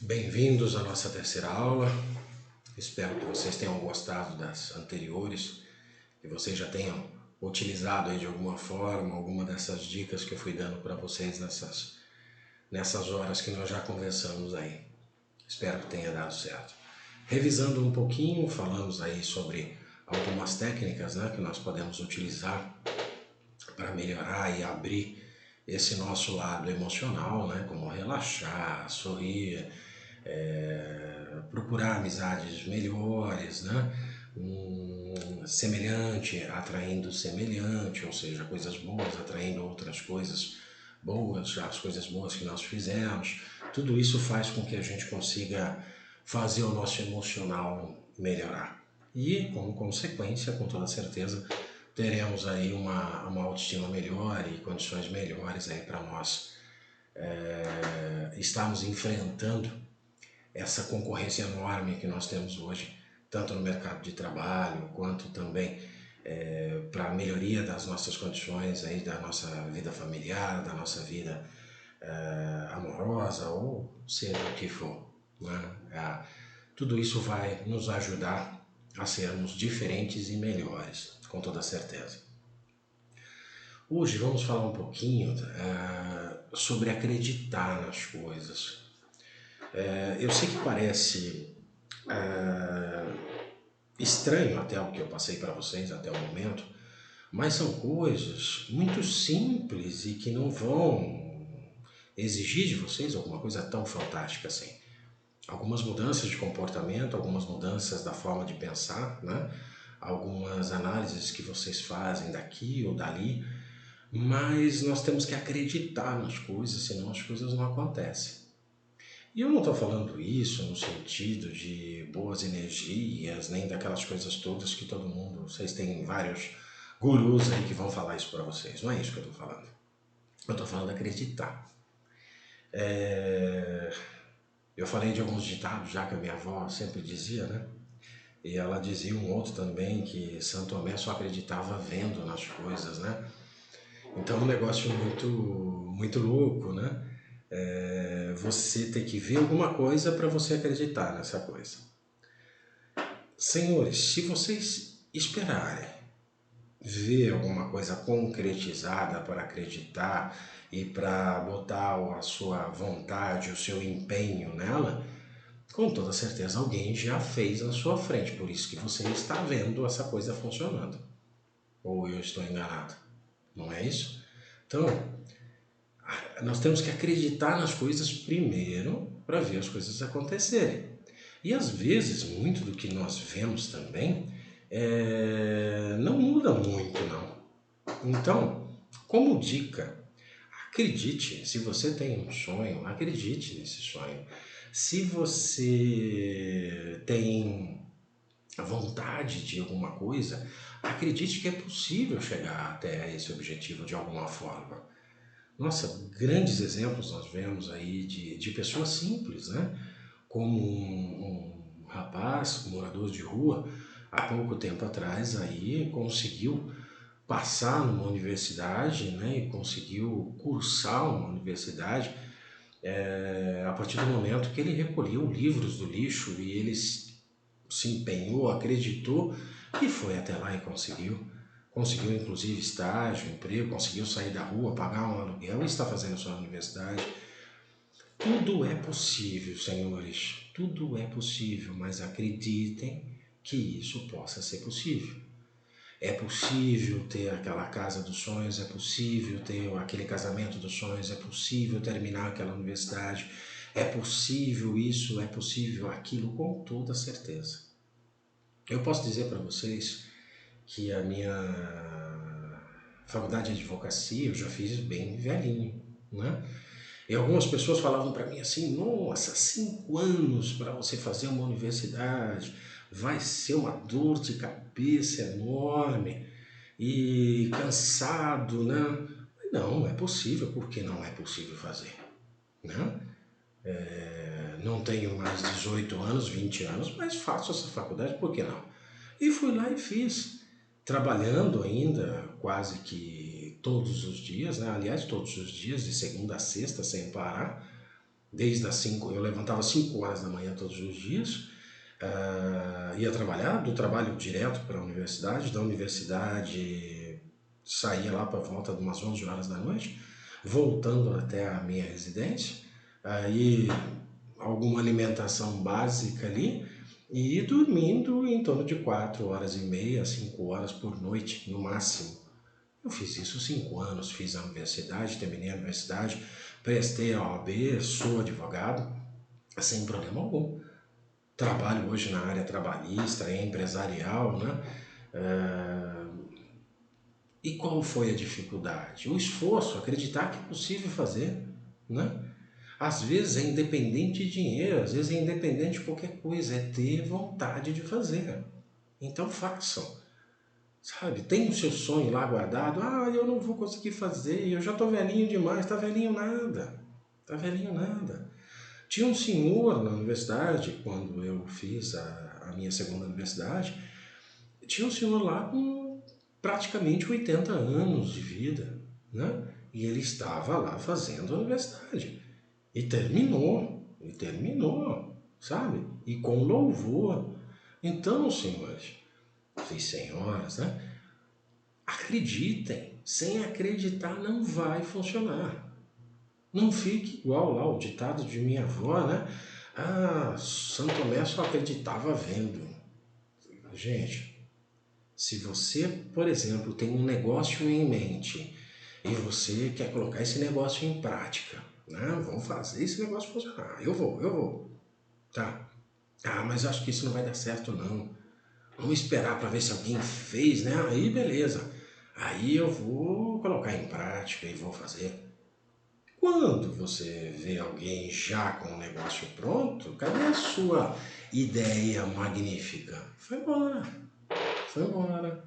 Bem-vindos à nossa terceira aula. Espero que vocês tenham gostado das anteriores, que vocês já tenham utilizado aí de alguma forma alguma dessas dicas que eu fui dando para vocês nessas horas que nós já conversamos aí. Espero que tenha dado certo. Revisando um pouquinho, falamos aí sobre algumas técnicas, né, que nós podemos utilizar para melhorar e abrir esse nosso lado emocional, né, como relaxar, sorrir, procurar amizades melhores, né? Semelhante atraindo semelhante, ou seja, coisas boas atraindo outras coisas boas, as coisas boas que nós fizemos. Tudo isso faz com que a gente consiga fazer o nosso emocional melhorar. E, como consequência, com toda certeza, teremos aí uma autoestima melhor e condições melhores aí para nós estarmos enfrentando essa concorrência enorme que nós temos hoje, tanto no mercado de trabalho, quanto também para a melhoria das nossas condições, aí, da nossa vida familiar, da nossa vida amorosa, ou seja o que for. Né? Tudo isso vai nos ajudar a sermos diferentes e melhores, com toda certeza. Hoje vamos falar um pouquinho sobre acreditar nas coisas. Eu sei que parece estranho até o que eu passei para vocês até o momento, mas são coisas muito simples e que não vão exigir de vocês alguma coisa tão fantástica assim. Algumas mudanças de comportamento, algumas mudanças da forma de pensar, né? Algumas análises que vocês fazem daqui ou dali, mas nós temos que acreditar nas coisas, senão as coisas não acontecem. E eu não estou falando isso no sentido de boas energias, nem daquelas coisas todas que todo mundo... Vocês têm vários gurus aí que vão falar isso para vocês. Não é isso que eu estou falando. Eu estou falando de acreditar. Eu falei de alguns ditados já que a minha avó sempre dizia, né? E ela dizia um outro também, que Santo Tomé só acreditava vendo nas coisas, né? Então é um negócio muito louco, né? Você tem que ver alguma coisa para você acreditar nessa coisa. Senhores, se vocês esperarem ver alguma coisa concretizada para acreditar e para botar a sua vontade, o seu empenho nela, com toda certeza alguém já fez na sua frente, por isso que você está vendo essa coisa funcionando. Ou eu estou enganado? Não é isso? Então, nós temos que acreditar nas coisas primeiro para ver as coisas acontecerem. E às vezes, muito do que nós vemos também não muda muito, não. Então, como dica, acredite. Se você tem um sonho, acredite nesse sonho. Se você tem a vontade de alguma coisa, acredite que é possível chegar até esse objetivo de alguma forma. Nossa, grandes exemplos nós vemos aí de pessoas simples, né? Como um rapaz, um morador de rua, há pouco tempo atrás aí conseguiu passar numa universidade, né? E conseguiu cursar uma universidade a partir do momento que ele recolheu livros do lixo e ele se empenhou, acreditou e foi até lá e conseguiu. Conseguiu inclusive estágio, emprego, conseguiu sair da rua, pagar um aluguel e está fazendo sua universidade. Tudo é possível, senhores, tudo é possível, mas acreditem que isso possa ser possível. É possível ter aquela casa dos sonhos, é possível ter aquele casamento dos sonhos, é possível terminar aquela universidade, é possível isso, é possível aquilo, com toda certeza. Eu posso dizer para vocês que a minha faculdade de advocacia eu já fiz bem velhinho, né? E algumas pessoas falavam para mim assim, nossa, 5 anos para você fazer uma universidade, vai ser uma dor de cabeça enorme e cansado, né? Não, é possível, por que não é possível fazer? Né? Não tenho mais 18 anos, 20 anos, mas faço essa faculdade, por que não? E fui lá e fiz, trabalhando ainda quase que todos os dias, né? Aliás, todos os dias, de segunda a sexta, sem parar, Desde as 5, eu levantava 5 horas da manhã todos os dias, ia trabalhar, do trabalho direto para a universidade, da universidade saía lá para volta de umas 11 horas da noite, voltando até a minha residência, aí alguma alimentação básica ali e ir dormindo em torno de 4 horas e meia, 5 horas por noite, no máximo. Eu fiz isso 5 anos, fiz a universidade, terminei a universidade, prestei a OAB, sou advogado, sem problema algum. Trabalho hoje na área trabalhista, empresarial, né? Eh, E qual foi a dificuldade? O esforço, acreditar que é possível fazer, né? Às vezes é independente de dinheiro, às vezes é independente de qualquer coisa, é ter vontade de fazer. Então façam, sabe? Tem o seu sonho lá guardado, eu não vou conseguir fazer, eu já tô velhinho demais, tá velhinho nada, tá velhinho nada. Tinha um senhor na universidade, quando eu fiz a minha segunda universidade, tinha um senhor lá com praticamente 80 anos de vida, né? E ele estava lá fazendo a universidade. E terminou, sabe? E com louvor. Então, senhores e senhoras, né? Acreditem. Sem acreditar não vai funcionar. Não fique igual lá o ditado de minha avó, né? Santo Tomé só acreditava vendo. Gente, se você, por exemplo, tem um negócio em mente e você quer colocar esse negócio em prática, né? Vamos fazer esse negócio funcionar. Eu vou. Tá. Mas acho que isso não vai dar certo, não. Vamos esperar para ver se alguém fez, né? Aí beleza. Aí eu vou colocar em prática e vou fazer. Quando você vê alguém já com o negócio pronto, cadê a sua ideia magnífica? Foi embora, foi embora.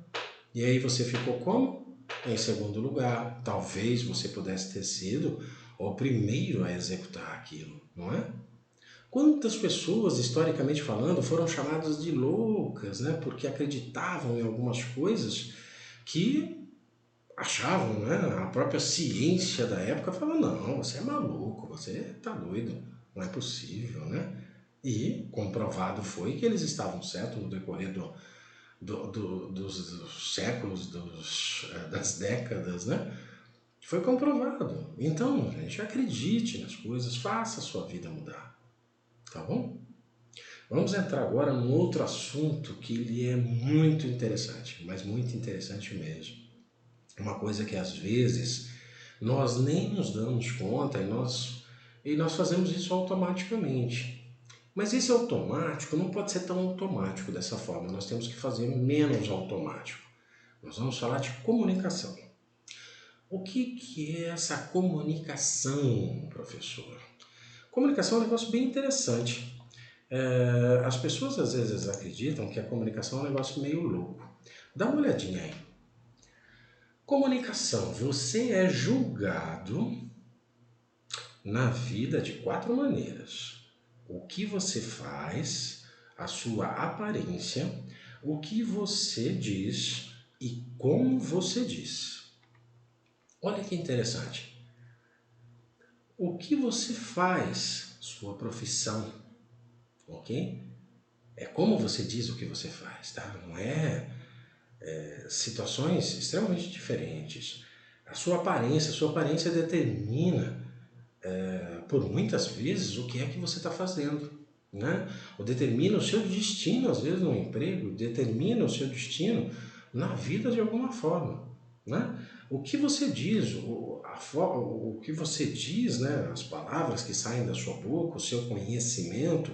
E aí você ficou como? Em segundo lugar. Talvez você pudesse ter sido o primeiro a executar aquilo, não é? Quantas pessoas, historicamente falando, foram chamadas de loucas, né? Porque acreditavam em algumas coisas que achavam, né? A própria ciência da época falava, não, você é maluco, você tá doido, não é possível, né? E comprovado foi que eles estavam certos no decorrer dos séculos, das décadas, né? Foi comprovado. Então, gente, acredite nas coisas, faça a sua vida mudar, tá bom? Vamos entrar agora num outro assunto que ele é muito interessante, mas muito interessante mesmo. Uma coisa que às vezes nós nem nos damos conta e nós fazemos isso automaticamente. Mas esse automático não pode ser tão automático dessa forma, nós temos que fazer menos automático. Nós vamos falar de comunicação. O que é essa comunicação, professor? Comunicação é um negócio bem interessante. As pessoas às vezes acreditam que a comunicação é um negócio meio louco. Dá uma olhadinha aí. Comunicação. Você é julgado na vida de 4 maneiras: o que você faz, a sua aparência, o que você diz e como você diz. Olha que interessante. O que você faz, sua profissão, ok? É como você diz o que você faz, tá? Não é situações extremamente diferentes. A sua aparência determina, por muitas vezes, o que é que você está fazendo, né? Ou determina o seu destino, às vezes, no emprego, determina o seu destino na vida de alguma forma, né? O que você diz, o que você diz, né? As palavras que saem da sua boca, o seu conhecimento,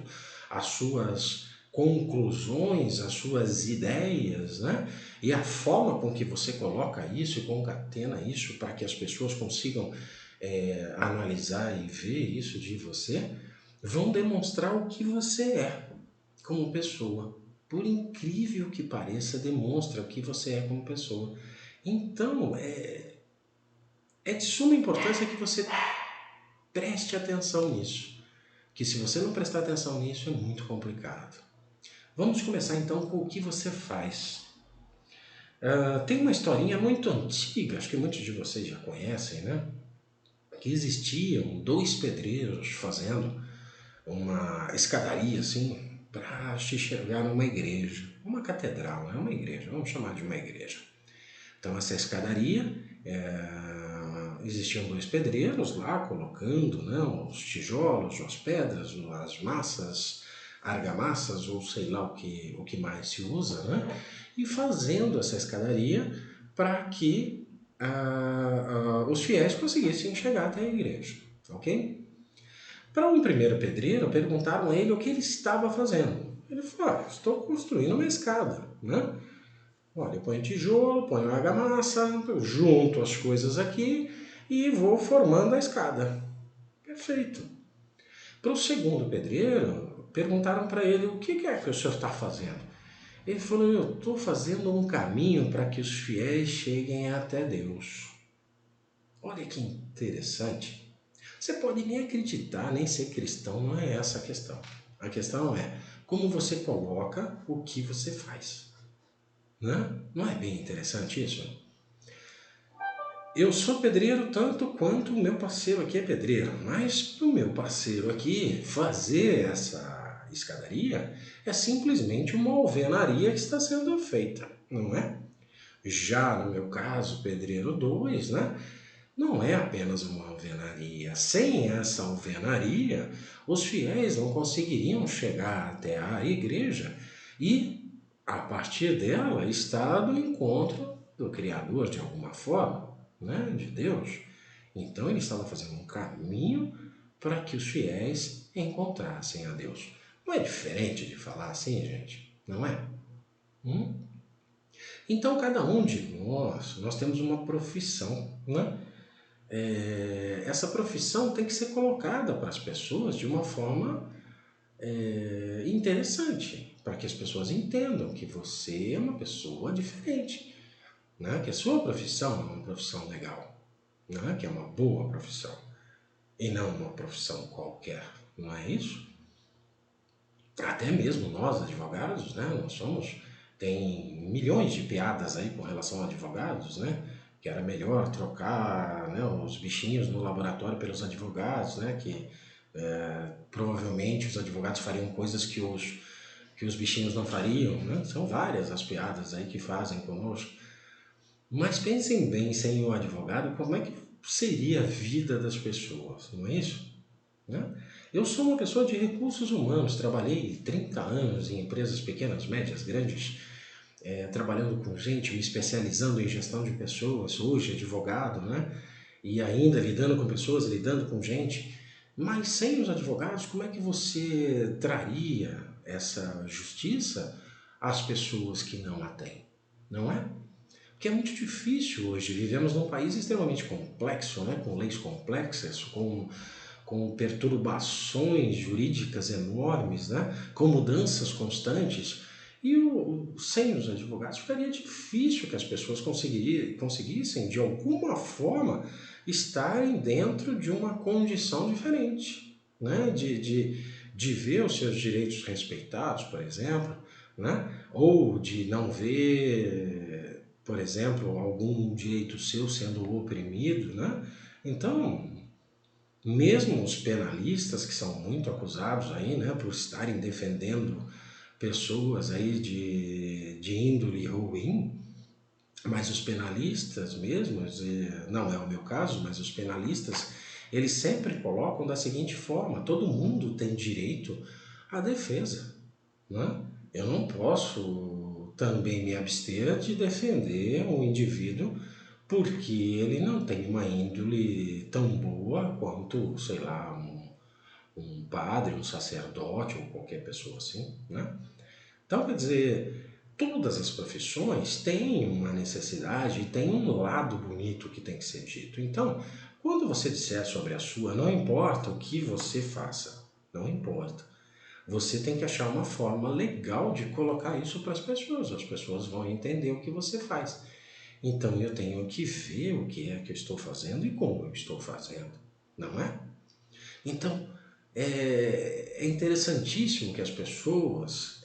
as suas conclusões, as suas ideias, né? E a forma com que você coloca isso e concatena isso para que as pessoas consigam analisar e ver isso de você, vão demonstrar o que você é como pessoa. Por incrível que pareça, demonstra o que você é como pessoa. Então, é de suma importância que você preste atenção nisso. Que se você não prestar atenção nisso, é muito complicado. Vamos começar então com o que você faz. Tem uma historinha muito antiga, acho que muitos de vocês já conhecem, né? que existiam dois pedreiros fazendo uma escadaria assim para se chegar numa igreja, uma catedral, não é uma igreja, vamos chamar de uma igreja. Então essa escadaria, existiam dois pedreiros lá colocando, né, os tijolos, as pedras, as massas, argamassas ou sei lá o que mais se usa, né, e fazendo essa escadaria para que os fiéis conseguissem chegar até a igreja, ok? Para um primeiro pedreiro, perguntaram a ele o que ele estava fazendo. Ele falou, estou construindo uma escada, né? Olha, eu ponho tijolo, ponho argamassa, junto as coisas aqui e vou formando a escada. Perfeito. Para o segundo pedreiro, perguntaram para ele o que é que o senhor está fazendo. Ele falou, eu estou fazendo um caminho para que os fiéis cheguem até Deus. Olha que interessante. Você pode nem acreditar, nem ser cristão, não é essa a questão. A questão é como você coloca o que você faz. Né? Não é bem interessante isso? Eu sou pedreiro tanto quanto o meu parceiro aqui é pedreiro, mas para o meu parceiro aqui fazer essa escadaria é simplesmente uma alvenaria que está sendo feita, não é? Já no meu caso, pedreiro 2, né? Não é apenas uma alvenaria. Sem essa alvenaria, os fiéis não conseguiriam chegar até a igreja e, a partir dela, estar no encontro do Criador de alguma forma, né? De Deus. Então, ele estava fazendo um caminho para que os fiéis encontrassem a Deus. Não é diferente de falar assim, gente? Não é? Então, cada um de nós temos uma profissão, né? Essa profissão tem que ser colocada para as pessoas de uma forma interessante, para que as pessoas entendam que você é uma pessoa diferente, né? Que a sua profissão é uma profissão legal, né? Que é uma boa profissão e não uma profissão qualquer, não é isso? Até mesmo nós, advogados, né? Tem milhões de piadas aí com relação a advogados, né? Que era melhor trocar, né, os bichinhos no laboratório pelos advogados, né? Que provavelmente os advogados fariam coisas que os bichinhos não fariam, né? São várias as piadas aí que fazem conosco. Mas pensem bem, sem o advogado, como é que seria a vida das pessoas, não é isso? Né? Eu sou uma pessoa de recursos humanos, trabalhei 30 anos em empresas pequenas, médias, grandes, trabalhando com gente, me especializando em gestão de pessoas, hoje advogado, né? E ainda lidando com pessoas, lidando com gente. Mas sem os advogados, como é que você traria essa justiça às pessoas que não a têm? Não é? Porque é muito difícil hoje. Vivemos num país extremamente complexo, né? Com leis complexas, com perturbações jurídicas enormes, né? Com mudanças constantes. E sem os advogados ficaria difícil que as pessoas conseguissem, de alguma forma, estarem dentro de uma condição diferente, né? De ver os seus direitos respeitados, por exemplo, né? Ou de não ver, por exemplo, algum direito seu sendo oprimido, né? Então, mesmo os penalistas, que são muito acusados aí, né, por estarem defendendo pessoas aí de índole ruim, mas os penalistas mesmo, não é o meu caso, mas os penalistas, eles sempre colocam da seguinte forma: todo mundo tem direito à defesa, né? Eu não posso também me abster de defender um indivíduo porque ele não tem uma índole tão boa quanto, sei lá, um padre, um sacerdote ou qualquer pessoa assim, né? Então, quer dizer, todas as profissões têm uma necessidade e têm um lado bonito que tem que ser dito. Então, quando você disser sobre a sua, não importa o que você faça, não importa. Você tem que achar uma forma legal de colocar isso para as pessoas vão entender o que você faz. Então eu tenho que ver o que é que eu estou fazendo e como eu estou fazendo, não é? Então é interessantíssimo que as pessoas,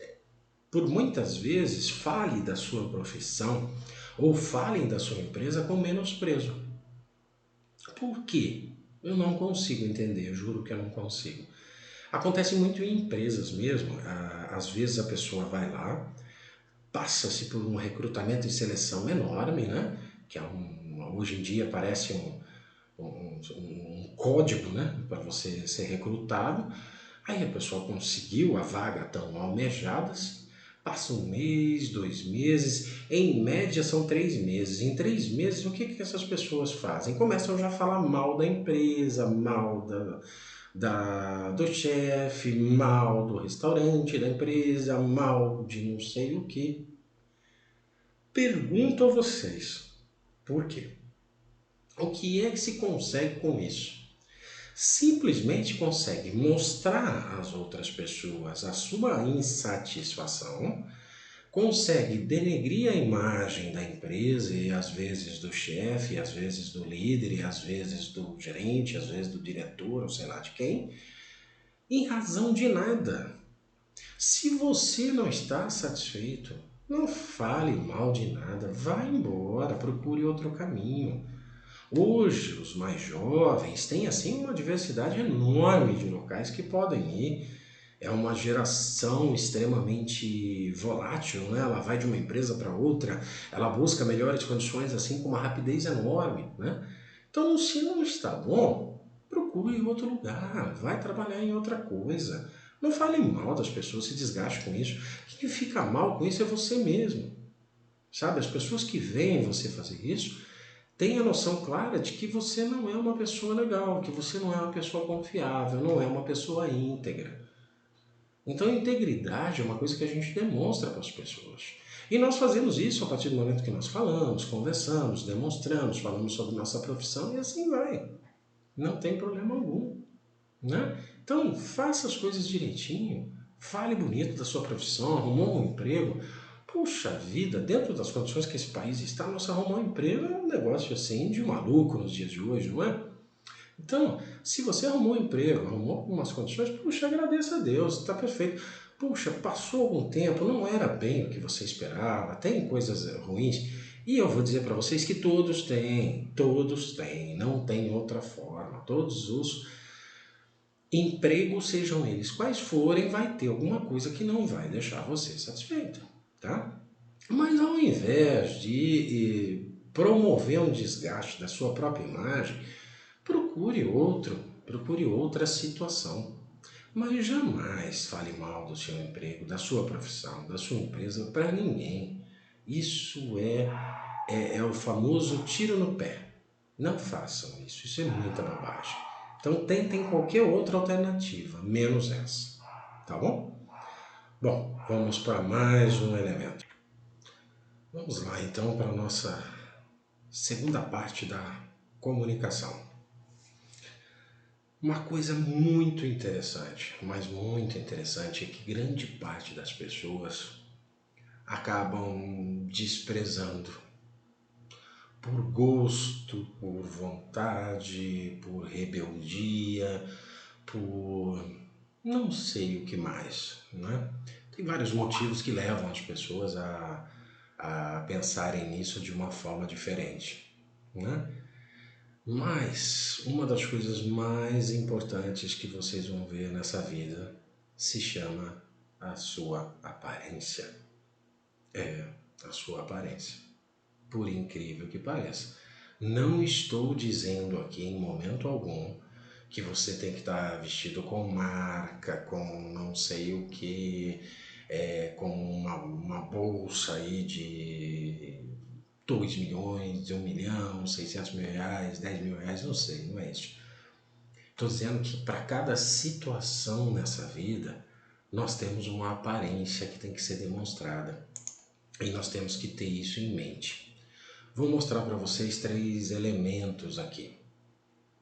por muitas vezes, falem da sua profissão ou falem da sua empresa com menosprezo. Por quê? Eu não consigo entender, eu juro que eu não consigo. Acontece muito em empresas mesmo. Às vezes a pessoa vai lá, passa-se por um recrutamento e seleção enorme, né? Que é hoje em dia parece um código, né? Para você ser recrutado. Aí a pessoa conseguiu a vaga tão almejadas, passa um mês, 2 meses, em média são 3 meses. Em 3 meses, o que essas pessoas fazem? Começam já a falar mal da empresa, mal do chefe, mal do restaurante, da empresa, mal de não sei o que. Pergunto a vocês, por quê? O que é que se consegue com isso? Simplesmente consegue mostrar às outras pessoas a sua insatisfação, consegue denegrir a imagem da empresa e às vezes do chefe, às vezes do líder, e às vezes do gerente, às vezes do diretor, ou sei lá de quem, em razão de nada. Se você não está satisfeito, não fale mal de nada, vá embora, procure outro caminho. Hoje, os mais jovens têm assim uma diversidade enorme de locais que podem ir. É uma geração extremamente volátil, né? Ela vai de uma empresa para outra, ela busca melhores condições assim com uma rapidez enorme, né? Então, se não está bom, procure outro lugar, vai trabalhar em outra coisa. Não fale mal das pessoas, se desgaste com isso. Quem fica mal com isso é você mesmo, sabe? As pessoas que veem você fazer isso tenha noção clara de que você não é uma pessoa legal, que você não é uma pessoa confiável, não é uma pessoa íntegra. Então, integridade é uma coisa que a gente demonstra para as pessoas. E nós fazemos isso a partir do momento que nós falamos, conversamos, demonstramos, falamos sobre nossa profissão e assim vai. Não tem problema algum, né? Então, faça as coisas direitinho, fale bonito da sua profissão, arrumou um emprego. Puxa vida, dentro das condições que esse país está, nossa, arrumar um emprego é um negócio assim de maluco nos dias de hoje, não é? Então, se você arrumou um emprego, arrumou algumas condições, puxa, agradeça a Deus, está perfeito. Puxa, passou algum tempo, não era bem o que você esperava, tem coisas ruins. E eu vou dizer para vocês que todos têm, não tem outra forma. Todos os empregos, sejam eles quais forem, vai ter alguma coisa que não vai deixar você satisfeito, tá? Mas ao invés de promover um desgaste da sua própria imagem, procure outra situação. Mas jamais fale mal do seu emprego, da sua profissão, da sua empresa para ninguém. Isso é o famoso tiro no pé. Não façam isso é muita bobagem. Então tentem qualquer outra alternativa, menos essa. Tá bom? Bom, vamos para mais um elemento. Vamos lá então para a nossa segunda parte da comunicação. Uma coisa muito interessante, mas muito interessante, é que grande parte das pessoas acabam desprezando por gosto, por vontade, por rebeldia, por não sei o que mais, né? Tem vários motivos que levam as pessoas a pensarem nisso de uma forma diferente, né? Mas uma das coisas mais importantes que vocês vão ver nessa vida se chama a sua aparência. É, a sua aparência. Por incrível que pareça. Não estou dizendo aqui em momento algum que você tem que estar vestido com marca, com não sei o que, com uma bolsa aí de 2 milhões, 1 milhão, 600 mil reais, 10 mil reais, não sei, não é isso. Estou dizendo que para cada situação nessa vida, nós temos uma aparência que tem que ser demonstrada. E nós temos que ter isso em mente. Vou mostrar para vocês 3 elementos aqui,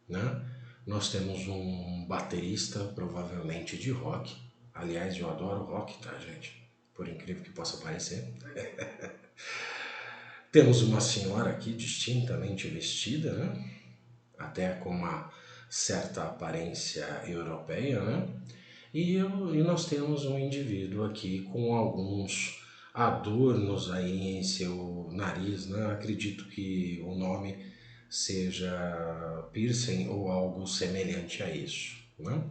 né? Nós temos um baterista, provavelmente de rock. Aliás, eu adoro rock, tá, gente? Por incrível que possa parecer. Temos uma senhora aqui distintamente vestida, né? Até com uma certa aparência europeia, né? E nós temos um indivíduo aqui com alguns adornos aí em seu nariz, né? Acredito que o nome seja piercing ou algo semelhante a isso, né?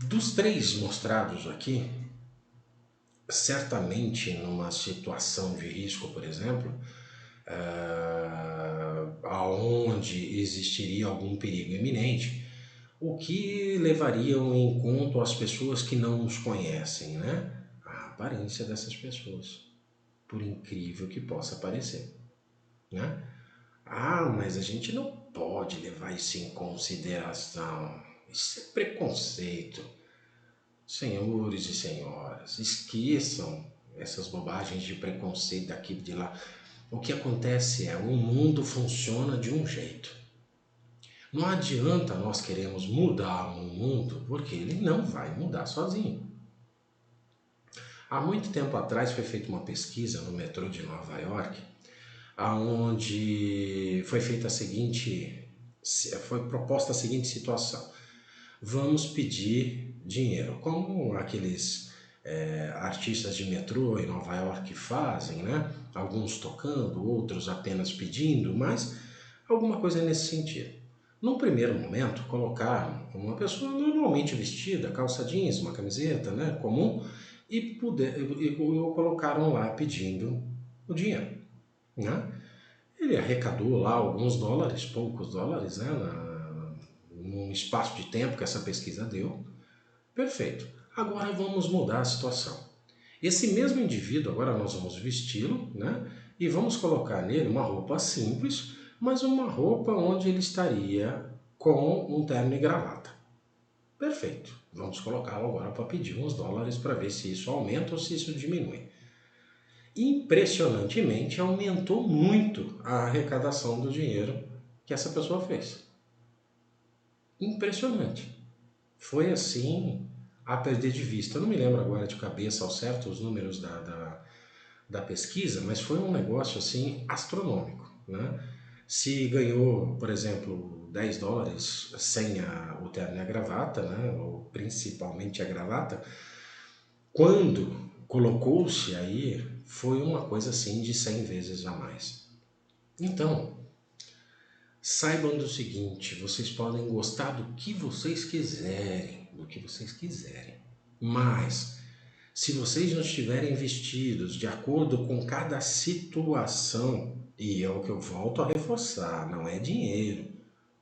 Dos três mostrados aqui, certamente numa situação de risco, por exemplo, aonde existiria algum perigo iminente, o que levariam em conta as pessoas que não nos conhecem, né? A aparência dessas pessoas, por incrível que possa parecer, né? Ah, mas a gente não pode levar isso em consideração. Isso é preconceito. Senhores e senhoras, esqueçam essas bobagens de preconceito daqui e de lá. O que acontece é, o mundo funciona de um jeito. Não adianta nós queremos mudar o mundo, porque ele não vai mudar sozinho. Há muito tempo atrás foi feita uma pesquisa no metrô de Nova York, aonde foi feita a seguinte, foi proposta a seguinte situação: vamos pedir dinheiro, como aqueles artistas de metrô em Nova York fazem, né? Alguns tocando, outros apenas pedindo, mas alguma coisa nesse sentido. Num primeiro momento, colocaram uma pessoa normalmente vestida, calça jeans, uma camiseta, né, comum, e colocaram lá pedindo o dinheiro, né? Ele arrecadou lá alguns dólares, poucos dólares, né, num espaço de tempo que essa pesquisa deu. Perfeito. Agora vamos mudar a situação. Esse mesmo indivíduo, agora nós vamos vesti-lo, né? E vamos colocar nele uma roupa simples, mas uma roupa onde ele estaria com um terno e gravata. Perfeito. Vamos colocá-lo agora para pedir uns dólares para ver se isso aumenta ou se isso diminui. Impressionantemente, aumentou muito a arrecadação do dinheiro que essa pessoa fez. Impressionante. Foi assim a perder de vista. Eu não me lembro agora de cabeça ao certo os números da pesquisa, mas foi um negócio assim astronômico, né? Se ganhou, por exemplo, 10 dólares sem o terno e a gravata, né? Ou principalmente a gravata, quando colocou-se aí, foi uma coisa assim de 100 vezes a mais. Então, saibam do seguinte, vocês podem gostar do que vocês quiserem, mas se vocês não estiverem vestidos de acordo com cada situação, e é o que eu volto a reforçar, não é dinheiro,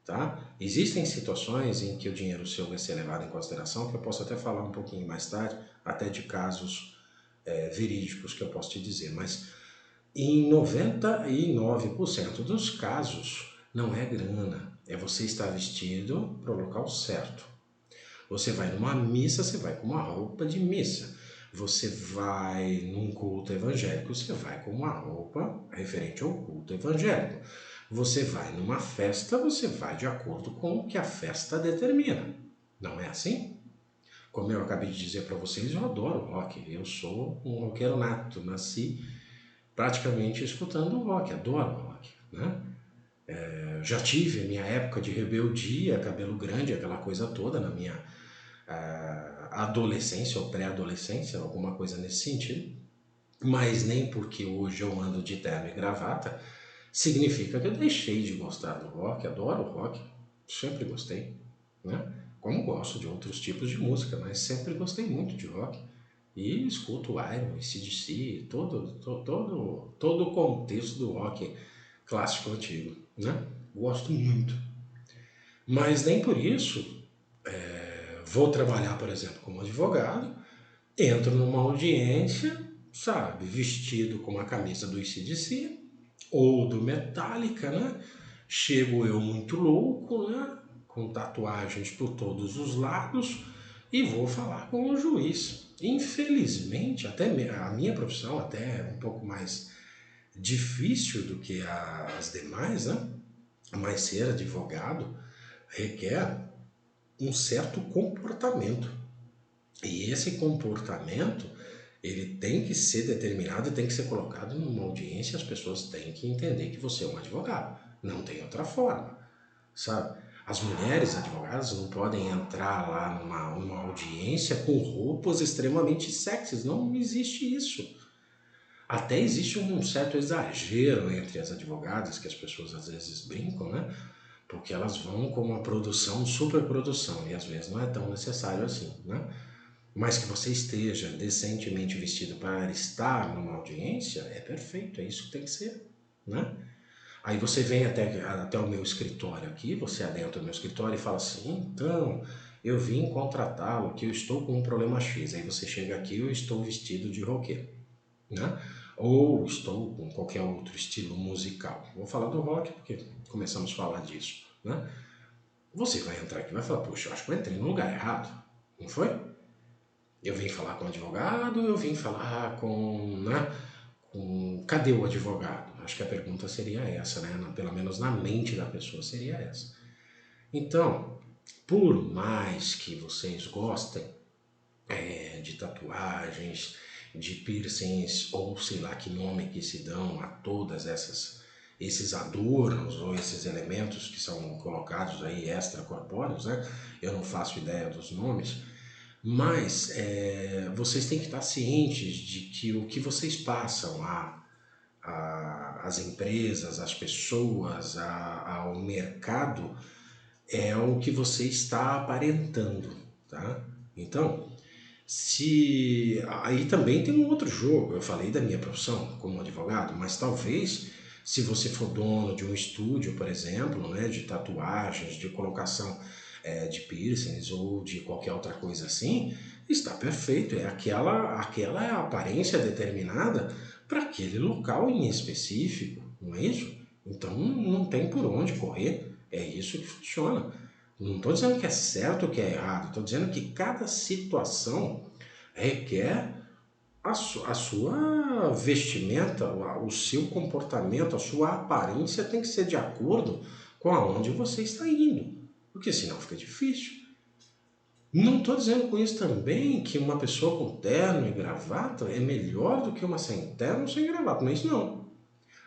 tá? Existem situações em que o dinheiro seu vai ser levado em consideração, que eu posso até falar um pouquinho mais tarde, até de casos verídicos que eu posso te dizer, mas em 99% dos casos não é grana, é você estar vestido para o local certo. Você vai numa missa, você vai com uma roupa de missa. Você vai num culto evangélico, você vai com uma roupa referente ao culto evangélico. Você vai numa festa, você vai de acordo com o que a festa determina. Não é assim? Como eu acabei de dizer para vocês, eu adoro rock. Eu sou um roqueiro nato. Nasci praticamente escutando rock, adoro rock, né? Já tive a minha época de rebeldia, cabelo grande, aquela coisa toda na minha adolescência ou pré-adolescência, alguma coisa nesse sentido. Mas nem porque hoje eu ando de terno e gravata significa que eu deixei de gostar do rock. Adoro rock, sempre gostei, né? Como gosto de outros tipos de música, mas sempre gostei muito de rock. E escuto Iron, AC/DC, todo o contexto do rock clássico antigo, né? Gosto muito. Mas nem por isso vou trabalhar, por exemplo, como advogado, entro numa audiência, sabe, vestido com uma camisa do AC/DC ou do Metallica, né? Chego eu muito louco, né? Com tatuagens por todos os lados e vou falar com o juiz. Infelizmente, até a minha profissão até é um pouco mais difícil do que as demais, né? Mas ser advogado requer um certo comportamento. E esse comportamento, ele tem que ser determinado e tem que ser colocado numa audiência, as pessoas têm que entender que você é um advogado. Não tem outra forma, sabe? As mulheres advogadas não podem entrar lá numa audiência com roupas extremamente sexys. Não existe isso. Até existe um certo exagero entre as advogadas, que as pessoas às vezes brincam, né? Porque elas vão com uma produção, superprodução, e às vezes não é tão necessário assim, né? Mas que você esteja decentemente vestido para estar numa audiência, é perfeito, é isso que tem que ser, né? Aí você vem até o meu escritório aqui, você adentra o meu escritório e fala assim, então, eu vim contratá-lo, que eu estou com um problema X. Aí você chega aqui, eu estou vestido de roqueiro, né? Ou estou com qualquer outro estilo musical. Vou falar do rock porque começamos a falar disso, né? Você vai entrar aqui e vai falar, poxa, eu acho que eu entrei no lugar errado, não foi? Eu vim falar com o advogado, eu vim falar com, né, cadê o advogado? Acho que a pergunta seria essa, né? Pelo menos na mente da pessoa seria essa. Então, por mais que vocês gostem de tatuagens, de piercings, ou sei lá que nome que se dão a todas esses adornos ou esses elementos que são colocados aí extracorpóreos, né? Eu não faço ideia dos nomes, mas vocês têm que estar cientes de que o que vocês passam às empresas, às pessoas, ao mercado, é o que você está aparentando, tá? Então, se aí também tem um outro jogo. Eu falei da minha profissão como advogado, mas talvez se você for dono de um estúdio, por exemplo, né, de tatuagens, de colocação de piercings ou de qualquer outra coisa assim, está perfeito. É aquela é a aparência determinada para aquele local em específico, não é isso? Então não tem por onde correr. É isso que funciona. Não estou dizendo que é certo ou que é errado, estou dizendo que cada situação requer a sua vestimenta, o seu comportamento, a sua aparência tem que ser de acordo com aonde você está indo, porque senão fica difícil. Não estou dizendo com isso também que uma pessoa com terno e gravata é melhor do que uma sem terno ou sem gravata, não é isso não.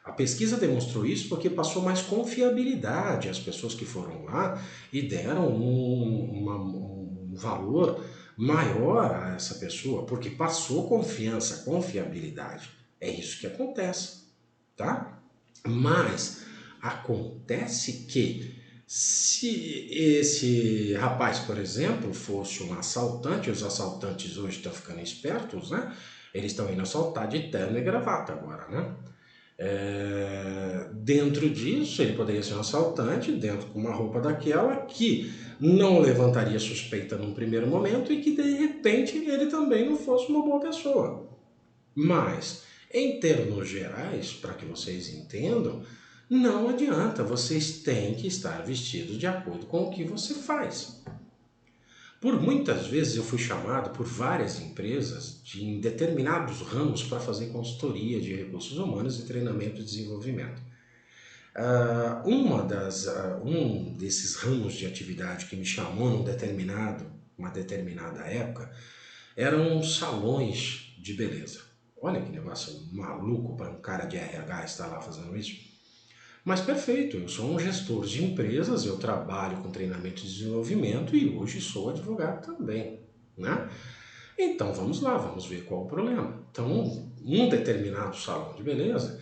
A pesquisa demonstrou isso porque passou mais confiabilidade às pessoas que foram lá e deram um valor maior a essa pessoa, porque passou confiança, confiabilidade. É isso que acontece, tá? Mas acontece que se esse rapaz, por exemplo, fosse um assaltante, os assaltantes hoje estão ficando espertos, né? Eles estão indo assaltar de terno e gravata agora, né? Dentro disso, ele poderia ser um assaltante, dentro com uma roupa daquela que não levantaria suspeita num primeiro momento e que de repente ele também não fosse uma boa pessoa. Mas, em termos gerais, para que vocês entendam, não adianta, vocês têm que estar vestidos de acordo com o que você faz. Por muitas vezes eu fui chamado por várias empresas em determinados ramos para fazer consultoria de recursos humanos e treinamento e desenvolvimento. Um desses ramos de atividade que me chamou uma determinada época, eram salões de beleza. Olha que negócio maluco para um cara de RH estar lá fazendo isso. Mas perfeito, eu sou um gestor de empresas, eu trabalho com treinamento e desenvolvimento e hoje sou advogado também, né? Então vamos lá, vamos ver qual o problema. Então, um determinado salão de beleza,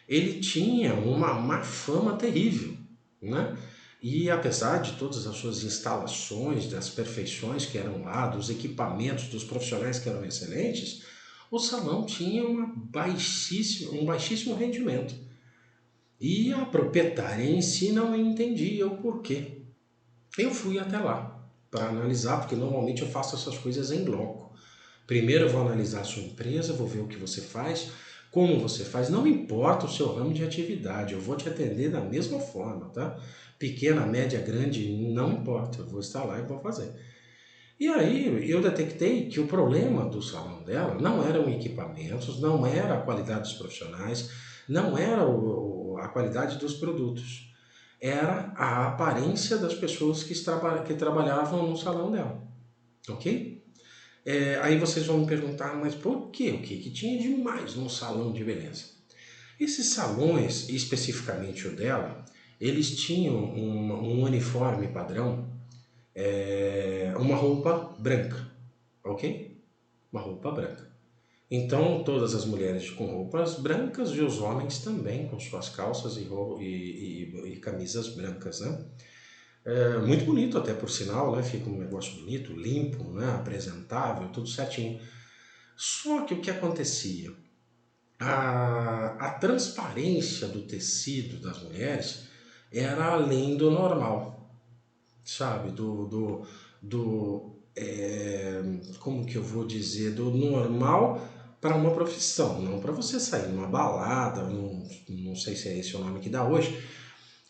ele tinha uma má fama terrível, né? E apesar de todas as suas instalações, das perfeições que eram lá, dos equipamentos, dos profissionais que eram excelentes, o salão tinha um baixíssimo rendimento. E a proprietária em si não entendia o porquê. Eu fui até lá para analisar, porque normalmente eu faço essas coisas em bloco. Primeiro eu vou analisar a sua empresa, vou ver o que você faz, como você faz, não importa o seu ramo de atividade, eu vou te atender da mesma forma, tá? Pequena, média, grande, não importa, eu vou estar lá e vou fazer. E aí eu detectei que o problema do salão dela não eram equipamentos, não era a qualidade dos profissionais, não era a qualidade dos produtos, era a aparência das pessoas que trabalhavam no salão dela, ok? Aí vocês vão me perguntar, mas por quê? O que tinha de mais num salão de beleza? Esses salões, especificamente o dela, eles tinham um uniforme padrão, uma roupa branca, ok? Uma roupa branca. Então, todas as mulheres com roupas brancas e os homens também com suas calças e camisas brancas, né? É muito bonito até por sinal, né? Fica um negócio bonito, limpo, né? Apresentável, tudo certinho. Só que o que acontecia? A transparência do tecido das mulheres era além do normal, sabe? Como que eu vou dizer? Do normal para uma profissão, não para você sair numa balada, não sei se é esse o nome que dá hoje,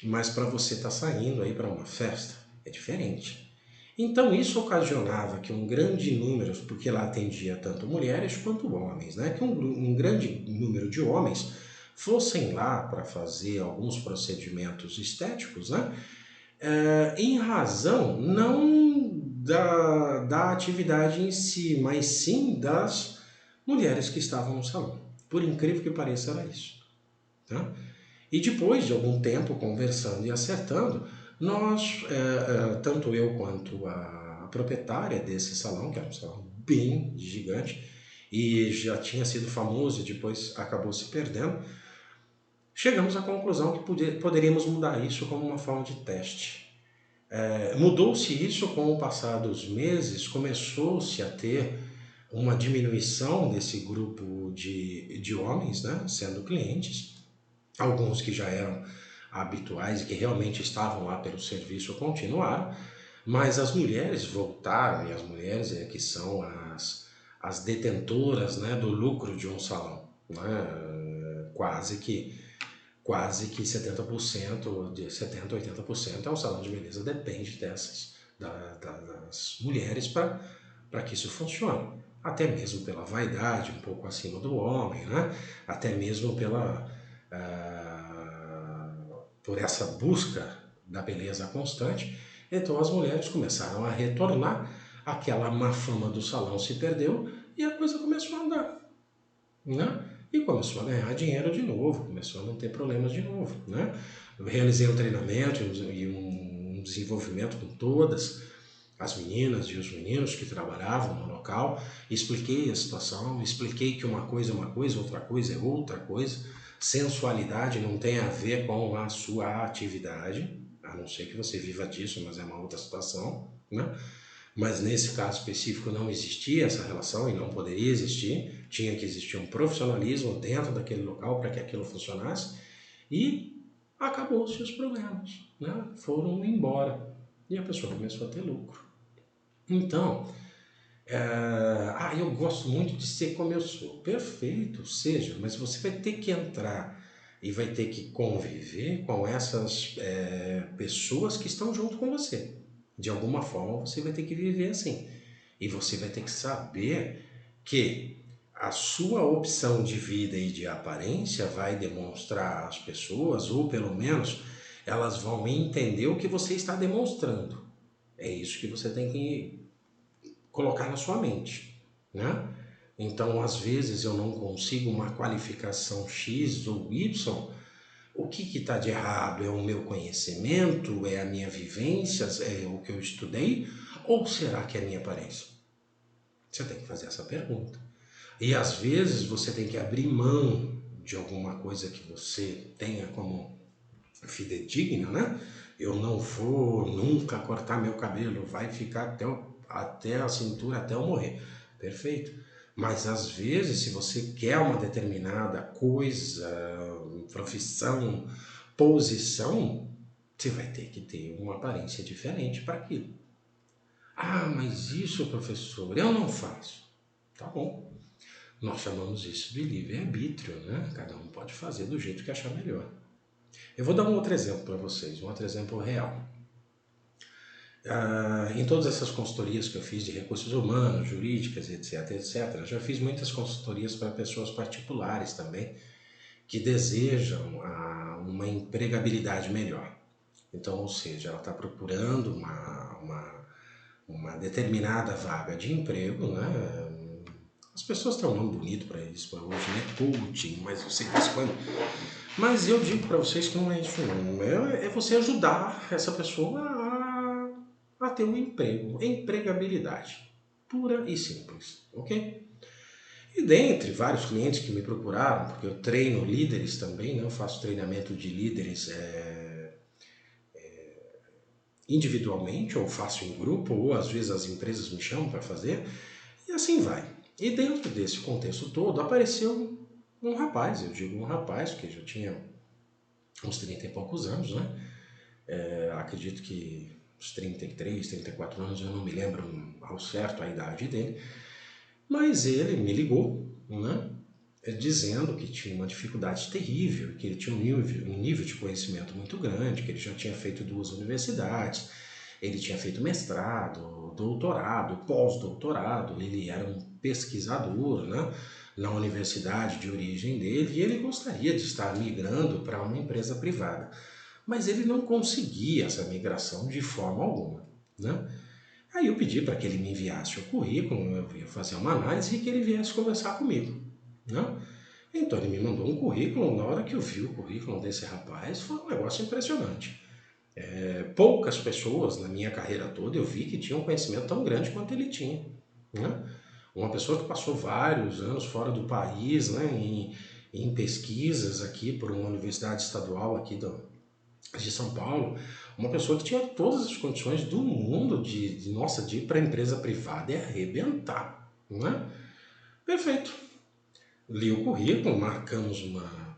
mas para você estar saindo aí para uma festa, é diferente. Então isso ocasionava que um grande número, porque lá atendia tanto mulheres quanto homens, né? Que um grande número de homens fossem lá para fazer alguns procedimentos estéticos, né? Em razão não da atividade em si, mas sim das mulheres que estavam no salão. Por incrível que pareça, era isso. Tá? E depois de algum tempo conversando e acertando, nós, tanto eu quanto a proprietária desse salão, que era um salão bem gigante, e já tinha sido famoso e depois acabou se perdendo, chegamos à conclusão que poderíamos mudar isso como uma forma de teste. Mudou-se isso com o passar dos meses, começou-se a ter uma diminuição desse grupo de homens, né, sendo clientes, alguns que já eram habituais e que realmente estavam lá pelo serviço continuaram, mas as mulheres voltaram, e as mulheres é que são as detentoras, né, do lucro de um salão, né? Quase que 70%, de 70% a 80% é um salão de beleza, depende das mulheres para que isso funcione. Até mesmo pela vaidade, um pouco acima do homem, né? Até mesmo por essa busca da beleza constante. Então as mulheres começaram a retornar, aquela má fama do salão se perdeu e a coisa começou a andar, né? E começou a ganhar dinheiro de novo, começou a não ter problemas de novo, né? Eu realizei um treinamento e um desenvolvimento com todas as meninas e os meninos que trabalhavam no local, expliquei a situação, expliquei que uma coisa é uma coisa, outra coisa é outra coisa, sensualidade não tem a ver com a sua atividade, a não ser que você viva disso, mas é uma outra situação, né? Mas nesse caso específico não existia essa relação e não poderia existir, tinha que existir um profissionalismo dentro daquele local para que aquilo funcionasse e acabou-se os problemas, né? Foram embora e a pessoa começou a ter lucro. Então, eu gosto muito de ser como eu sou. Perfeito, seja, mas você vai ter que entrar e vai ter que conviver com essas pessoas que estão junto com você. De alguma forma você vai ter que viver assim. E você vai ter que saber que a sua opção de vida e de aparência vai demonstrar às pessoas, ou pelo menos elas vão entender o que você está demonstrando. É isso que você tem que colocar na sua mente, né? Então, às vezes eu não consigo uma qualificação X ou Y. O que está de errado? É o meu conhecimento? É a minha vivência? É o que eu estudei? Ou será que é a minha aparência? Você tem que fazer essa pergunta. E às vezes você tem que abrir mão de alguma coisa que você tenha como fidedigna, né? Eu não vou nunca cortar meu cabelo, vai ficar até a cintura, até eu morrer. Perfeito. Mas às vezes, se você quer uma determinada coisa, profissão, posição, você vai ter que ter uma aparência diferente para aquilo. Ah, mas isso, professor, eu não faço. Tá bom. Nós chamamos isso de livre-arbítrio, né? Cada um pode fazer do jeito que achar melhor. Eu vou dar um outro exemplo para vocês, um outro exemplo real. Em todas essas consultorias que eu fiz de recursos humanos, jurídicas, etc., já fiz muitas consultorias para pessoas particulares também, que desejam uma empregabilidade melhor. Então, ou seja, ela está procurando uma determinada vaga de emprego, né? As pessoas têm um nome bonito para isso para hoje, né? Coaching, mas eu sei quando. Mas eu digo para vocês que não é isso não. É você ajudar essa pessoa a ter um emprego, empregabilidade. Pura e simples, ok? E dentre vários clientes que me procuraram, porque eu treino líderes também, né? Eu faço treinamento de líderes individualmente, ou faço em grupo, ou às vezes as empresas me chamam para fazer, e assim vai. E dentro desse contexto todo apareceu um rapaz, eu digo um rapaz, que já tinha uns 30 e poucos anos, né? Acredito que uns 33, 34 anos, eu não me lembro ao certo a idade dele, mas ele me ligou, né? Dizendo que tinha uma dificuldade terrível, que ele tinha um nível de conhecimento muito grande, que ele já tinha feito 2 universidades, ele tinha feito mestrado, doutorado, pós-doutorado, ele era um pesquisador, né, na universidade de origem dele, e ele gostaria de estar migrando para uma empresa privada. Mas ele não conseguia essa migração de forma alguma, né? Aí eu pedi para que ele me enviasse o currículo, eu ia fazer uma análise e que ele viesse conversar comigo, né? Então ele me mandou um currículo, na hora que eu vi o currículo desse rapaz, foi um negócio impressionante. Poucas pessoas na minha carreira toda eu vi que tinham um conhecimento tão grande quanto ele tinha, né? Uma pessoa que passou vários anos fora do país, né, em pesquisas aqui por uma universidade estadual aqui de São Paulo, uma pessoa que tinha todas as condições do mundo nossa, de ir para a empresa privada e arrebentar, né? Perfeito. Li o currículo, marcamos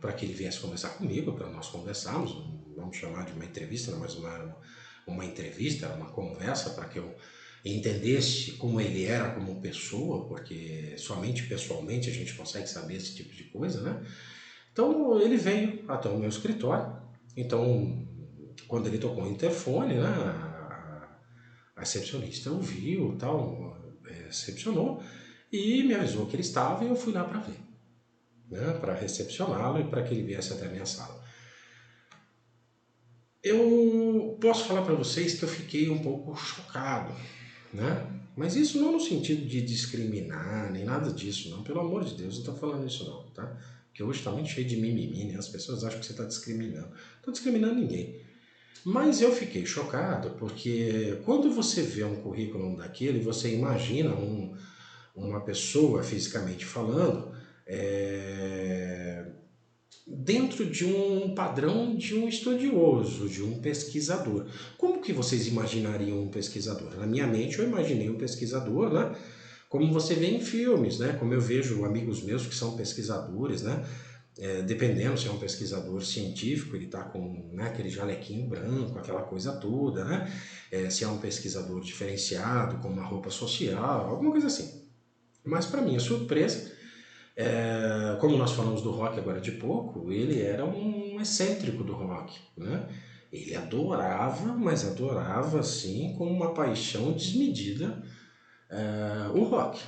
para que ele viesse conversar comigo, para nós conversarmos, vamos chamar de uma entrevista, mas não era uma entrevista, era uma conversa para que eu entendesse como ele era como pessoa, porque somente pessoalmente a gente consegue saber esse tipo de coisa, né? Então ele veio até o meu escritório, então quando ele tocou o interfone, né, a recepcionista ouviu, tal, recepcionou e me avisou que ele estava e eu fui lá para ver, né, para recepcioná-lo e para que ele viesse até a minha sala. Eu posso falar para vocês que eu fiquei um pouco chocado, né? Mas isso não no sentido de discriminar, nem nada disso, não. Pelo amor de Deus, não estou falando isso não, tá? Porque hoje está muito cheio de mimimi, né? As pessoas acham que você está discriminando. Não estou discriminando ninguém. Mas eu fiquei chocado porque quando você vê um currículo daquele, você imagina uma pessoa fisicamente falando, dentro de um padrão de um estudioso, de um pesquisador. Como que vocês imaginariam um pesquisador? Na minha mente eu imaginei um pesquisador, né? Como você vê em filmes, né? Como eu vejo amigos meus que são pesquisadores, né? Dependendo se é um pesquisador científico, ele está com, né, aquele jalequinho branco, aquela coisa toda, né? Se é um pesquisador diferenciado, com uma roupa social, alguma coisa assim. Mas para minha surpresa, como nós falamos do rock agora de pouco, ele era um excêntrico do rock, né? Ele adorava, mas adorava assim com uma paixão desmedida, o rock,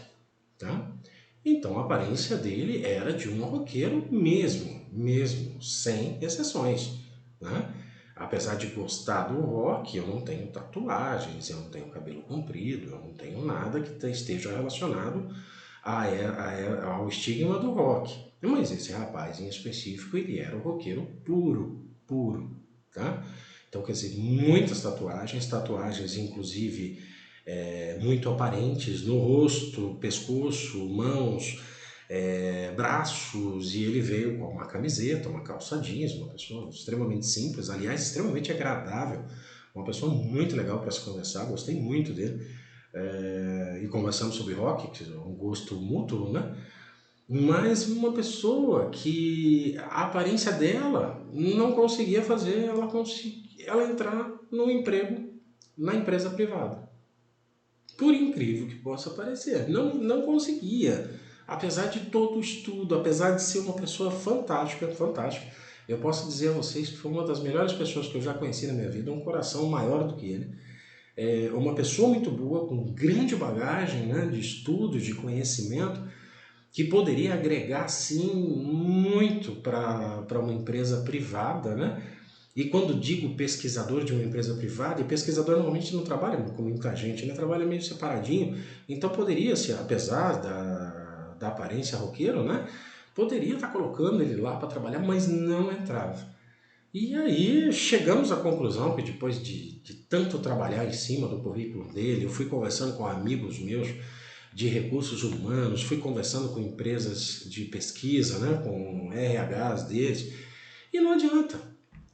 tá? Então a aparência dele era de um roqueiro mesmo, sem exceções, né? Apesar de gostar do rock, eu não tenho tatuagens, eu não tenho cabelo comprido, eu não tenho nada que esteja relacionado ao estigma do rock. Mas esse rapaz em específico, ele era o roqueiro puro, tá? Então, quer dizer, muitas tatuagens inclusive muito aparentes no rosto, pescoço, mãos, braços, e ele veio com uma camiseta, uma calça jeans, uma pessoa extremamente simples, aliás, extremamente agradável, uma pessoa muito legal para se conversar, gostei muito dele. E conversamos sobre rock, que é um gosto mútuo, né? Mas uma pessoa que a aparência dela não conseguia fazer ela entrar no emprego na empresa privada. Por incrível que possa parecer, não conseguia. Apesar de todo o estudo, apesar de ser uma pessoa fantástica, eu posso dizer a vocês que foi uma das melhores pessoas que eu já conheci na minha vida, um coração maior do que ele. Uma pessoa muito boa, com grande bagagem, né, de estudo, de conhecimento, que poderia agregar, sim, muito para uma empresa privada, né? E quando digo pesquisador de uma empresa privada, e pesquisador normalmente não trabalha com muita gente, ele trabalha meio separadinho, então poderia ser, apesar da aparência roqueiro, né? Poderia estar colocando ele lá para trabalhar, mas não entrava. E aí chegamos à conclusão que depois de tanto trabalhar em cima do currículo dele, eu fui conversando com amigos meus, de recursos humanos, fui conversando com empresas de pesquisa, né, com RHs deles, e não adianta.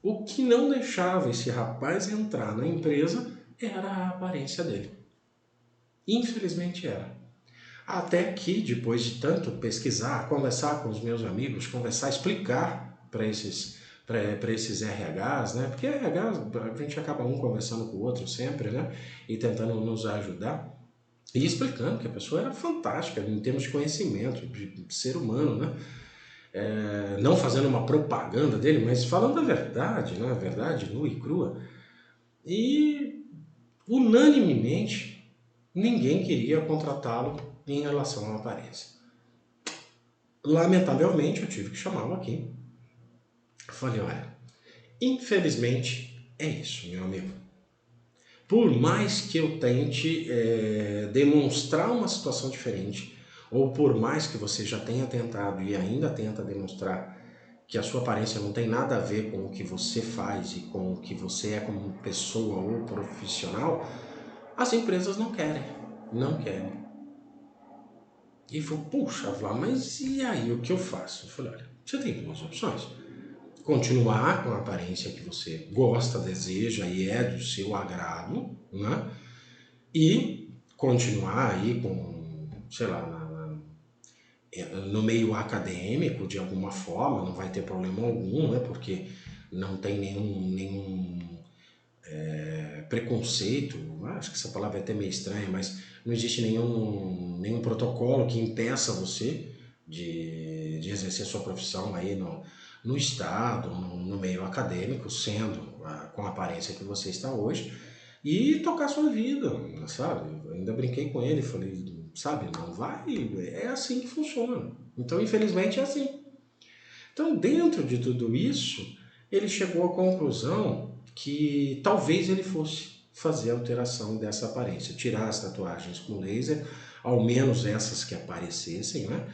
O que não deixava esse rapaz entrar na empresa era a aparência dele. Infelizmente era. Até que, depois de tanto pesquisar, conversar com os meus amigos, conversar, explicar para esses RHs, né? Porque RHs, a gente acaba um conversando com o outro sempre, né? E tentando nos ajudar. E explicando que a pessoa era fantástica em termos de conhecimento, de ser humano, né? Não fazendo uma propaganda dele, mas falando a verdade, né? A verdade nua e crua. E, unanimemente, ninguém queria contratá-lo em relação à aparência. Lamentavelmente, eu tive que chamá-lo aqui. Falei, olha, infelizmente é isso, meu amigo. Por mais que eu tente demonstrar uma situação diferente, ou por mais que você já tenha tentado e ainda tenta demonstrar que a sua aparência não tem nada a ver com o que você faz e com o que você é como pessoa ou profissional, as empresas não querem. Não querem. E falou, puxa, Vlá, mas e aí o que eu faço? Eu falei, olha, você tem duas opções. Continuar com a aparência que você gosta, deseja e é do seu agrado, né? E continuar aí com, sei lá, no meio acadêmico de alguma forma, não vai ter problema algum, né? Porque não tem nenhum preconceito, acho que essa palavra é até meio estranha, mas não existe nenhum protocolo que impeça você de exercer sua profissão aí no Estado, no meio acadêmico, sendo com a aparência que você está hoje, e tocar sua vida, sabe? Eu ainda brinquei com ele, falei, sabe, não vai, é assim que funciona. Então, infelizmente, é assim. Então, dentro de tudo isso, ele chegou à conclusão que talvez ele fosse fazer a alteração dessa aparência, tirar as tatuagens com laser, ao menos essas que aparecessem, né?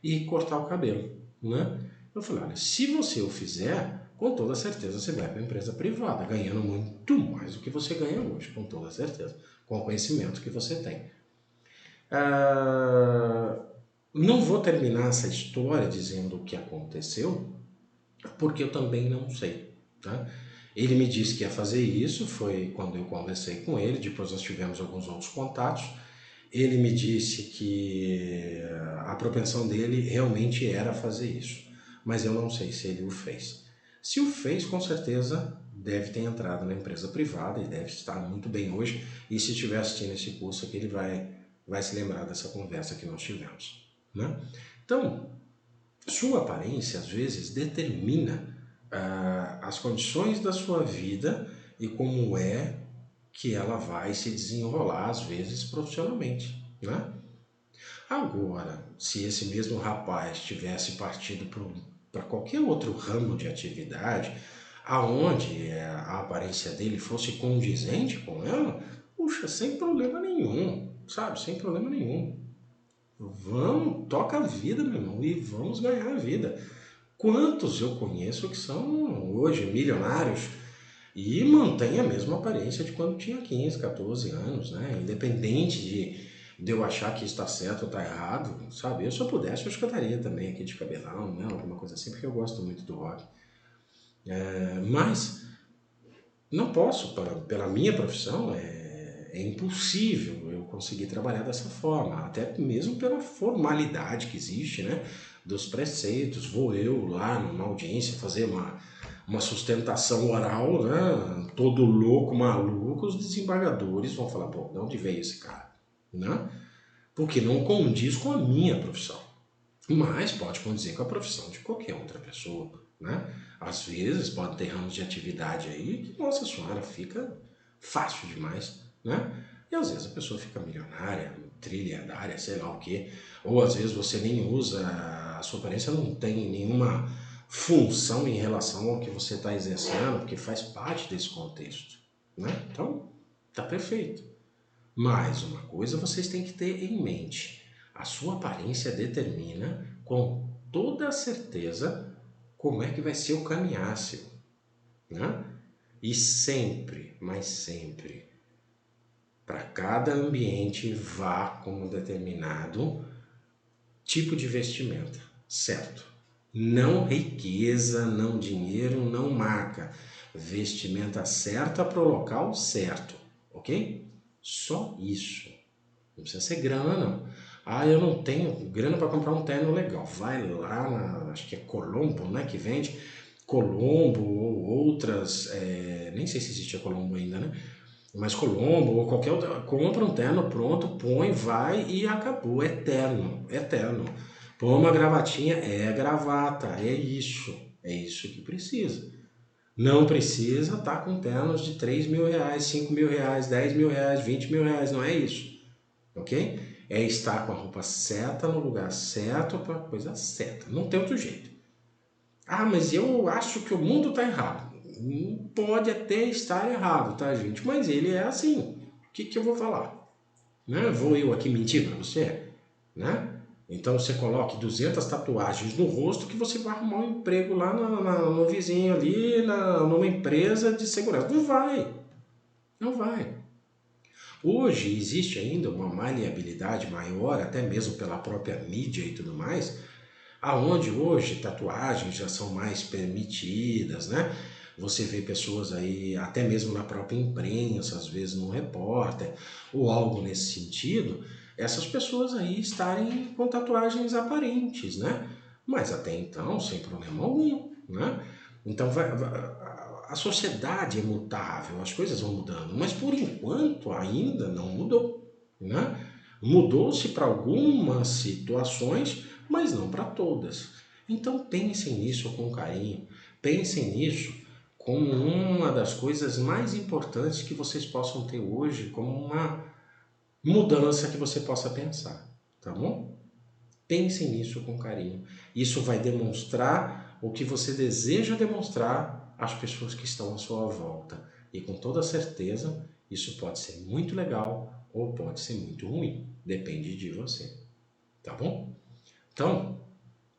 E cortar o cabelo, né? Eu falei, olha, se você o fizer, com toda certeza você vai para a empresa privada, ganhando muito mais do que você ganha hoje, com toda certeza, com o conhecimento que você tem. Não vou terminar essa história dizendo o que aconteceu, porque eu também não sei, tá? Ele me disse que ia fazer isso, foi quando eu conversei com ele, depois nós tivemos alguns outros contatos. Ele me disse que a propensão dele realmente era fazer isso, mas eu não sei se ele o fez. Se o fez, com certeza deve ter entrado na empresa privada e deve estar muito bem hoje, e se estiver assistindo esse curso aqui, ele vai se lembrar dessa conversa que nós tivemos, né? Então, sua aparência, às vezes, determina as condições da sua vida e como é que ela vai se desenrolar, às vezes, profissionalmente, né? Agora, se esse mesmo rapaz tivesse partido para qualquer outro ramo de atividade, aonde a aparência dele fosse condizente com ela, puxa, sem problema nenhum, sabe? Sem problema nenhum. Vamos, toca a vida, meu irmão, e vamos ganhar a vida. Quantos eu conheço que são hoje milionários e mantêm a mesma aparência de quando tinha 15, 14 anos, né? Independente de eu achar que está certo ou está errado, sabe? Eu, se eu pudesse, eu escutaria também aqui de cabelão, né? Alguma coisa assim, porque eu gosto muito do rock. Mas não posso, pela minha profissão, é impossível eu conseguir trabalhar dessa forma, até mesmo pela formalidade que existe, né? Dos preceitos. Vou eu lá numa audiência fazer uma sustentação oral, né? Todo louco, maluco, os desembargadores vão falar, pô, de onde veio esse cara? Né? Porque não condiz com a minha profissão. Mas pode condizer com a profissão de qualquer outra pessoa, né? Às vezes pode ter ramos de atividade aí que, nossa senhora, fica fácil demais, né? E às vezes a pessoa fica milionária, trilhardária, sei lá o quê. Ou às vezes você nem usa, a sua aparência não tem nenhuma função em relação ao que você está exercendo, porque faz parte desse contexto, né? Então, tá perfeito. Mas uma coisa vocês têm que ter em mente: a sua aparência determina com toda a certeza como é que vai ser o caminhar seu, né? E sempre, mas sempre, Para cada ambiente, vá com um determinado tipo de vestimenta, certo? Não riqueza, não dinheiro, não marca. Vestimenta certa para o local certo, ok? Só isso. Não precisa ser grana, não. Ah, eu não tenho grana para comprar um terno legal. Vai lá na, acho que é Colombo, né, que vende. Colombo ou outras, nem sei se existe a Colombo ainda, né? Mas Colombo ou qualquer outra, compra um terno pronto, põe, vai e acabou. É terno, é terno. Põe uma gravatinha, é gravata, é isso que precisa. Não precisa estar com ternos de R$ 3.000, R$ 5.000, R$ 10.000, R$ 20.000, não é isso, ok? É estar com a roupa certa, no lugar certo, para a coisa certa, não tem outro jeito. Ah, mas eu acho que o mundo está errado. Pode até estar errado, tá, gente? Mas ele é assim. O que eu vou falar? Né? Vou eu aqui mentir para você? Né? Então você coloque 200 tatuagens no rosto que você vai arrumar um emprego lá no vizinho ali, numa empresa de segurança. Não vai, não vai. Hoje existe ainda uma maleabilidade maior, até mesmo pela própria mídia e tudo mais, aonde hoje tatuagens já são mais permitidas, né? Você vê pessoas aí, até mesmo na própria imprensa, às vezes num repórter, ou algo nesse sentido, essas pessoas aí estarem com tatuagens aparentes, né? Mas até então, sem problema algum, né? Então a sociedade é mutável, as coisas vão mudando, mas por enquanto ainda não mudou, né? Mudou-se para algumas situações, mas não para todas. Então pensem nisso com carinho, pensem nisso como uma das coisas mais importantes que vocês possam ter hoje, como uma mudança que você possa pensar, tá bom? Pensem nisso com carinho. Isso vai demonstrar o que você deseja demonstrar às pessoas que estão à sua volta. E com toda certeza, isso pode ser muito legal ou pode ser muito ruim. Depende de você, tá bom? Então,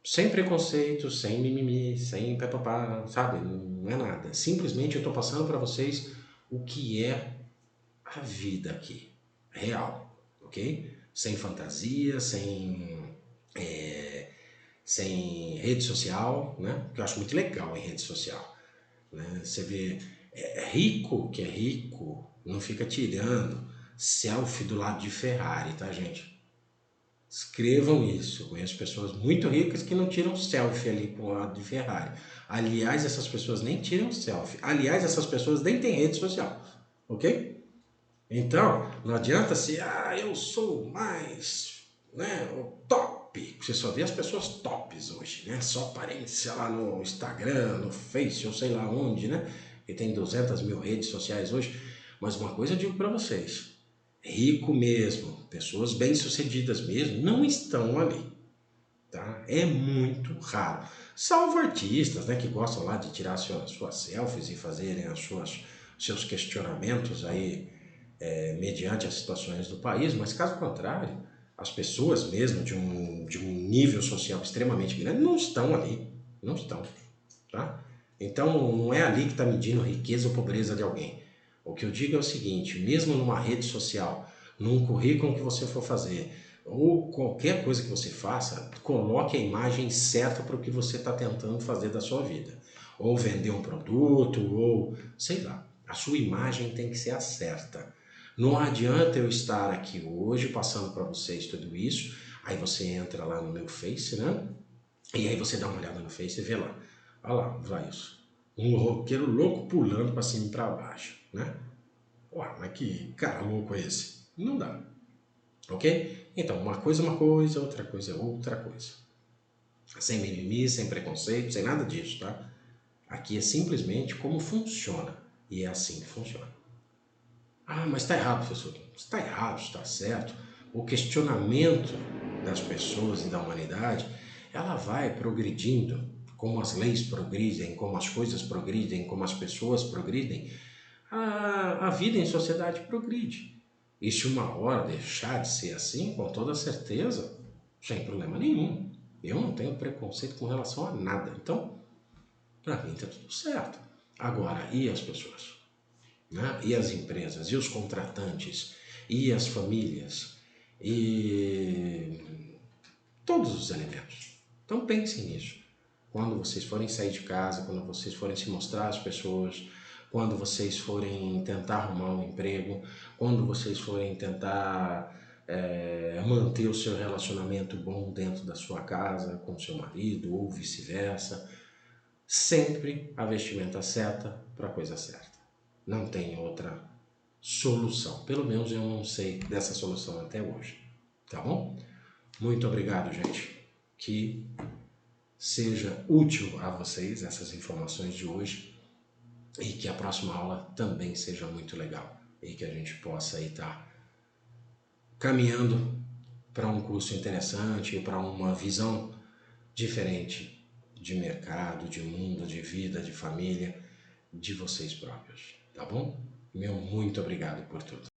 sem preconceito, sem mimimi, sem papapá, sabe? Não é nada. Simplesmente eu estou passando para vocês o que é a vida aqui, real, ok? Sem fantasia, sem rede social, né? Que eu acho muito legal em rede social, né? Você vê rico que é rico, não fica tirando selfie do lado de Ferrari, tá, gente? Escrevam isso. Eu conheço pessoas muito ricas que não tiram selfie ali pro lado de Ferrari. Aliás, essas pessoas nem tiram selfie. Aliás, essas pessoas nem têm rede social, ok? Então, não adianta se, eu sou mais, né, o top. Você só vê as pessoas tops hoje, né? Só aparência lá no Instagram, no Face, ou sei lá onde, né? E tem 200 mil redes sociais hoje. Mas uma coisa eu digo para vocês, rico mesmo, pessoas bem-sucedidas mesmo, não estão ali, tá? É muito raro. Salvo artistas, né, que gostam lá de tirar suas selfies e fazerem seus questionamentos aí mediante as situações do país, mas caso contrário, as pessoas mesmo de um nível social extremamente grande não estão ali, não estão, tá? Então não é ali que está medindo riqueza ou pobreza de alguém. O que eu digo é o seguinte, mesmo numa rede social, num currículo que você for fazer, ou qualquer coisa que você faça, coloque a imagem certa para o que você está tentando fazer da sua vida. Ou vender um produto, ou sei lá. A sua imagem tem que ser a certa. Não adianta eu estar aqui hoje passando para vocês tudo isso, aí você entra lá no meu Face, né? E aí você dá uma olhada no Face e vê lá. Olha lá, vai isso. Um roqueiro louco pulando para cima e para baixo, né? Ué, mas que cara louco é esse? Não dá, ok? Então, uma coisa, outra coisa é outra coisa. Sem mimimi, sem preconceito, sem nada disso, tá? Aqui é simplesmente como funciona. E é assim que funciona. Ah, mas está errado, professor. Está errado, está certo. O questionamento das pessoas e da humanidade, ela vai progredindo, como as leis progridem, como as coisas progridem, como as pessoas progridem, a vida em sociedade progride. E se uma hora deixar de ser assim, com toda certeza, sem problema nenhum. Eu não tenho preconceito com relação a nada. Então, para mim está tudo certo. Agora, e as pessoas? Né? E as empresas? E os contratantes? e as famílias e todos os elementos. Então pensem nisso. Quando vocês forem sair de casa, quando vocês forem se mostrar às pessoas, quando vocês forem tentar arrumar um emprego, quando vocês forem tentar manter o seu relacionamento bom dentro da sua casa, com seu marido ou vice-versa, sempre a vestimenta certa para a coisa certa. Não tem outra solução. Pelo menos eu não sei dessa solução até hoje. Tá bom? Muito obrigado, gente. Que seja útil a vocês essas informações de hoje e que a próxima aula também seja muito legal e que a gente possa aí estar caminhando para um curso interessante, para uma visão diferente de mercado, de mundo, de vida, de família, de vocês próprios, tá bom? Meu muito obrigado por tudo.